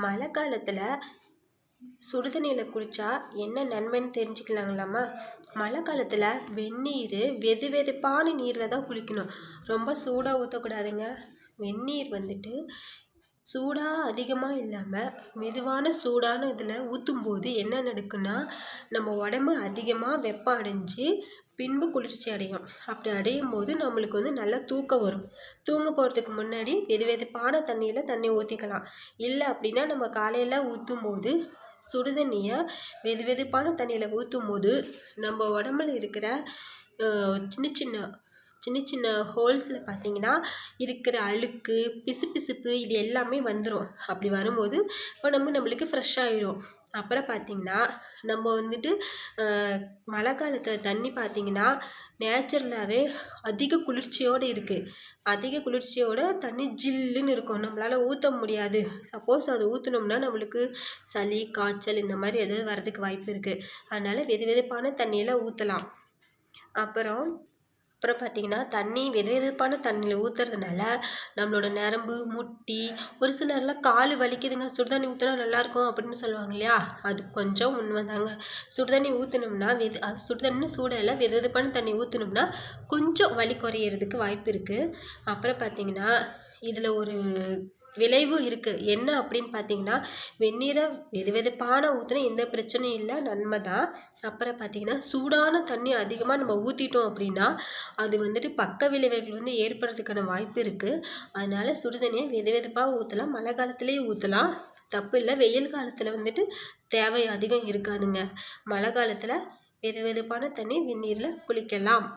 மழை காலத்தில் சுடுதண்ணியில் குளித்தா என்ன நன்மைன்னு தெரிஞ்சுக்கலாங்களாம்மா? மழை காலத்தில் வெந்நீர் வெது வெதுப்பான நீரில் தான் குளிக்கணும். ரொம்ப சூடாக ஊற்றக்கூடாதுங்க. வெந்நீர் வந்துட்டு சூடாக அதிகமாக இல்லாமல் மெதுவான சூடான இதில் ஊற்றும்போது என்ன நடக்குன்னா, நம்ம உடம்பு அதிகமாக வெப்பம் அடைஞ்சு பின்பு குளிர்ச்சி அடையும். அப்படி அடையும் போது நம்மளுக்கு நல்லா தூக்கம் வரும். தூங்க போகிறதுக்கு முன்னாடி வெது வெதுப்பான தண்ணியில் தண்ணி ஊற்றிக்கலாம். இல்லை அப்படின்னா நம்ம காலையில் ஊற்றும் போது சுடுதண்ணியை வெது வெதுப்பான தண்ணியில் ஊற்றும் போது நம்ம உடம்புல இருக்கிற சின்ன சின்ன சின்ன சின்ன ஹோல்ஸில் பார்த்திங்கன்னா இருக்கிற அழுக்கு பிசுபிசுப்பு இது எல்லாமே வந்துடும். அப்படி வரும்போது உடம்பு நம்மளுக்கு ஃப்ரெஷ் ஆகிடும். அப்புறம் பார்த்திங்கன்னா நம்ம வந்துட்டு மழை காலத்தில் தண்ணி பார்த்திங்கன்னா நேச்சுரலாகவே அதிக குளிர்ச்சியோடு இருக்குது. அதிக குளிர்ச்சியோட தண்ணி ஜில்லுன்னு இருக்கும். நம்மளால் ஊற்ற முடியாது. சப்போஸ் அது ஊற்றினோம்னா நம்மளுக்கு சளி காய்ச்சல் இந்த மாதிரி எதாவது வரதுக்கு வாய்ப்பு இருக்குது. அதனால் வெது வெதுப்பான தண்ணியில் ஊற்றலாம். அப்புறம் பார்த்திங்கன்னா தண்ணி வெது வெதுப்பான தண்ணியில் ஊற்றுறதுனால நம்மளோட நரம்பு முட்டி ஒரு சிலர்லாம் கால் வலிக்குதுங்க, சுடுதண்ணி ஊற்றினா நல்லாயிருக்கும் அப்படின்னு சொல்லுவாங்க இல்லையா? அது கொஞ்சம் உண்மைதாங்க. சுடுதண்ணி ஊற்றினோம்னா அது சுடுதண்ணி சூடாக வெது வெதுப்பான தண்ணி ஊற்றினோம்னா கொஞ்சம் வலி குறையிறதுக்கு வாய்ப்பு இருக்குது. அப்புறம் பார்த்திங்கன்னா இதில் ஒரு விளைவு இருக்குது. என்ன அப்படின்னு பார்த்தீங்கன்னா, வெந்நீரை வெது வெதுப்பான ஊற்றினா எந்த பிரச்சனையும் இல்லை, நன்மை தான். அப்புறம் பார்த்திங்கன்னா சூடான தண்ணி அதிகமாக நம்ம ஊற்றிட்டோம் அப்படின்னா அது வந்துட்டு பக்க விளைவுகள் ஏற்படுறதுக்கான வாய்ப்பு இருக்குது. அதனால் சுடுதண்ணியை வெது வெதுப்பாக ஊற்றலாம். மழை காலத்துலேயே ஊற்றலாம், தப்பு இல்லை. வெயில் காலத்தில் வந்துட்டு தேவை அதிகம் இருக்காதுங்க. மழை காலத்தில் வெது வெதுப்பான தண்ணி வெந்நீரில் குளிக்கலாம்.